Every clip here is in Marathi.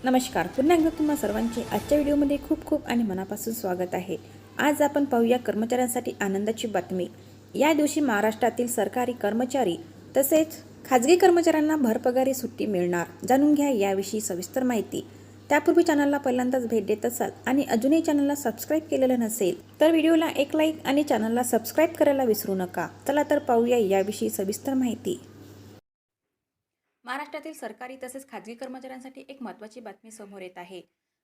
नमस्कार. पुन्हा एकदा तुम्हा सर्वांचे आजच्या व्हिडिओमध्ये खूप खूप आणि मनापासून स्वागत आहे. आज आपण पाहूया कर्मचाऱ्यांसाठी आनंदाची बातमी. या दिवशी महाराष्ट्रातील सरकारी कर्मचारी तसेच खाजगी कर्मचाऱ्यांना भरपगारी सुट्टी मिळणार. जाणून घ्या याविषयी सविस्तर माहिती. त्यापूर्वी चॅनलला पहिल्यांदाच भेट देत असाल आणि अजूनही चॅनलला सबस्क्राईब केलेलं नसेल तर व्हिडिओला एक लाईक आणि चॅनलला सबस्क्राईब करायला विसरू नका. चला तर पाहूया याविषयी सविस्तर माहिती. महाराष्ट्रातील सरकारी तसेच खाजगी कर्मचाऱ्यांसाठी एक महत्त्वाची बातमी समोर येत आहे.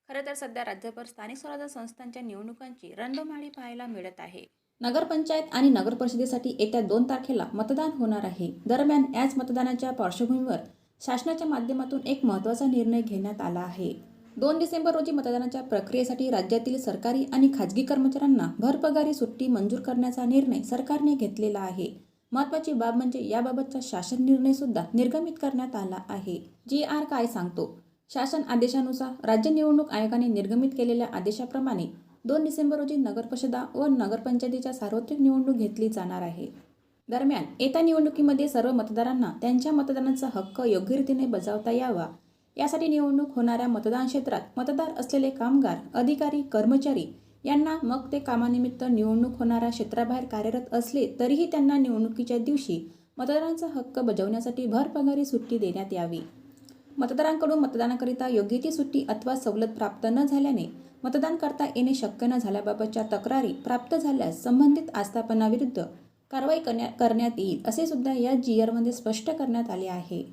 खरं तर सध्या राज्यभर स्थानिक स्वराज्य संस्थांच्या निवडणुकांची रणधुमाळी पाहायला मिळत आहे. नगरपंचायत आणि नगर परिषदेसाठी येत्या 2 तारखेला मतदान होणार आहे. दरम्यान याच मतदानाच्या पार्श्वभूमीवर शासनाच्या माध्यमातून एक महत्त्वाचा निर्णय घेण्यात आला आहे. 2 डिसेंबर रोजी मतदानाच्या प्रक्रियेसाठी राज्यातील सरकारी आणि खाजगी कर्मचाऱ्यांना भरपगारी सुट्टी मंजूर करण्याचा निर्णय सरकारने घेतलेला आहे. महत्त्वाची बाब म्हणजे याबाबतचा शासन निर्णय सुद्धा निर्गमित करण्यात आला आहे. GR काय सांगतो? शासन आदेशानुसार राज्य निवडणूक आयोगाने निर्गमित केलेल्या आदेशाप्रमाणे 2 डिसेंबर रोजी नगरपरिषदा व नगरपंचायतीच्या सार्वत्रिक निवडणूक घेतली जाणार आहे. दरम्यान येत्या निवडणुकीमध्ये सर्व मतदारांना त्यांच्या मतदानाचा हक्क योग्य रीतीने बजावता यावा यासाठी निवडणूक होणाऱ्या मतदान क्षेत्रात मतदार असलेले कामगार, अधिकारी, कर्मचारी यांना मग ते कामानिमित्त निवडणूक होणाऱ्या क्षेत्राबाहेर कार्यरत असले तरीही त्यांना निवडणुकीच्या दिवशी मतदानाचा हक्क बजावण्यासाठी भरपगारी सुट्टी देण्यात यावी. मतदारांकडून मतदानाकरिता योग्य ती सुट्टी अथवा सवलत प्राप्त न झाल्याने मतदान करता येणे शक्य न झाल्याबाबतच्या तक्रारी प्राप्त झाल्यास संबंधित आस्थापनाविरुद्ध कारवाई करण्यात येईल असे सुद्धा या GR मध्ये स्पष्ट करण्यात आले आहे.